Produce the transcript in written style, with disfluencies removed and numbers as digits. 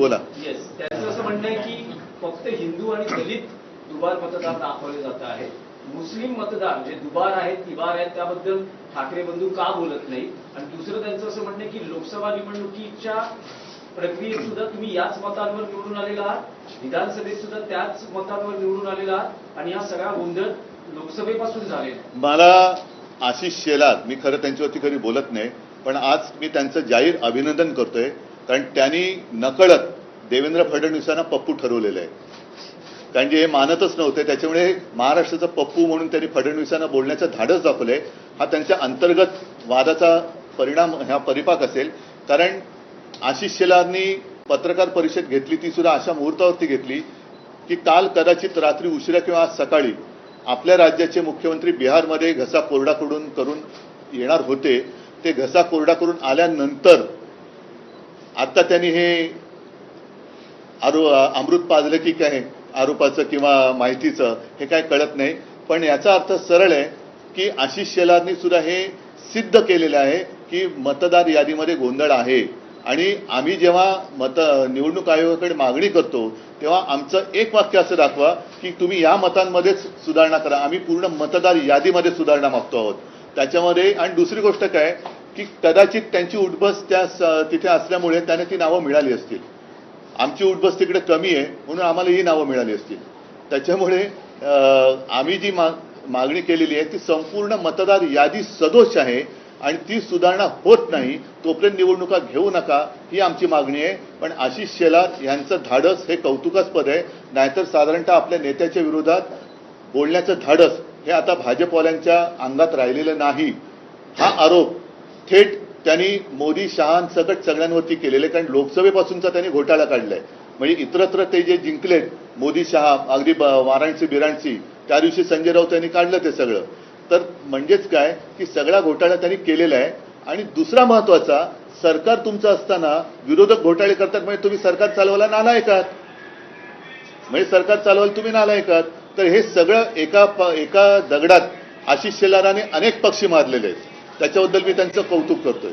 बोला. येस, त्याचं असं म्हणणं आहे की फक्त हिंदू आणि दलित दुबार मतदार दाखवले जात आहेत. मुस्लिम मतदार जे दुबार आहेत, तिबार आहेत, त्याबद्दल ठाकरे बंधू का बोलत नाही? आणि दुसरं त्यांचं असं म्हणणं आहे की लोकसभा निवडणुकीच्या प्रक्रियेत सुद्धा तुम्ही याच मतांवर निवडून आलेला आहात, विधानसभेत सुद्धा त्याच मतांवर निवडून आलेला आहात आणि हा सगळा गोंधळ लोकसभेपासून झालेला आहे. मला आशिष शेलार, मी खरं त्यांच्यावरती कधी बोलत नाही, पण आज मी त्यांचं जाहीर अभिनंदन करतोय, कारण त्यांनी नकळत देवेंद्र फडणवीसांना पप्पू ठरवलेलं आहे. कारण जे हे मानतच नव्हते, त्याच्यामुळे महाराष्ट्राचा पप्पू म्हणून त्यांनी फडणवीसांना बोलण्याचं धाडस दाखवलंय. हा त्यांच्या अंतर्गत वादाचा परिणाम, हा परिपाक असेल. कारण आशिष शेलारनी पत्रकार परिषद घेतली, ती सुद्धा अशा मुहूर्तावरती घेतली की काल कदाचित रात्री उशिरा किंवा आज सकाळी आपल्या राज्याचे मुख्यमंत्री बिहारमध्ये घसा कोरडा करून येणार होते. ते घसा कोरडा करून आल्यानंतर आता त्यांनी हे अमृत पाजलं की काय आरोपाचं किंवा माहितीचं, हे काय कळत नाही. पण याचा अर्थ सरळ आहे की आशिष शेलारनी सुद्धा हे सिद्ध केलेलं आहे की मतदार यादीमध्ये गोंधळ आहे. आणि आम्ही जेव्हा निवडणूक आयोगाकडे मागणी करतो तेव्हा आमचं एक वाक्य असं दाखवा की तुम्ही या मतांमध्येच सुधारणा करा. आम्ही पूर्ण मतदार यादीमध्ये सुधारणा मागतो आहोत त्याच्यामध्ये. आणि दुसरी गोष्ट काय की कदाचित त्यांची उठबस तिथे असल्यामुळे त्यांना ती नावं मिळाली असतील. आमची उठबस तिकडे कमी आहे म्हणून आम्हाला ही नावं मिळाली असतील. त्याच्यामुळे आम्ही जी मागणी केलेली आहे ती संपूर्ण मतदार यादी सदोष आहे आणि ती सुधारणा होत नाही तोपर्यंत निवडणुका घेऊ नका, ही आमची मागणी आहे. पण आशिष शेलार यांचं धाडस हे कौतुकास्पद आहे. नाहीतर साधारणतः आपल्या नेत्याच्या विरोधात बोलण्याचं धाडस हे आता भाजपवाल्यांच्या अंगात राहिलेलं नाही. हा आरोप थेट त्यांनी मोदी शहांसकट सगळ्यांवरती केलेले, कारण लोकसभेपासूनचा त्यांनी घोटाळा काढलाय. म्हणजे इतरत्र ते जे जिंकलेत मोदी शहा, अगदी वाराणसी बिराणसी, त्या दिवशी संजय राऊत यांनी काढलं ते सगळं. तर म्हणजेच काय की सगळा घोटाळा त्यांनी केलेला आहे. आणि दुसरा महत्वाचा, सरकार तुमचं असताना विरोधक घोटाळे करतात म्हणजे तुम्ही सरकार चालवायला नालायकात, म्हणजे सरकार चालवायला तुम्ही नालायकात. तर हे सगळं एका दगडात आशिष शेलाराने अनेक पक्षी मारलेले आहेत. त्याच्याबद्दल मी त्यांचं कौतुक करतोय.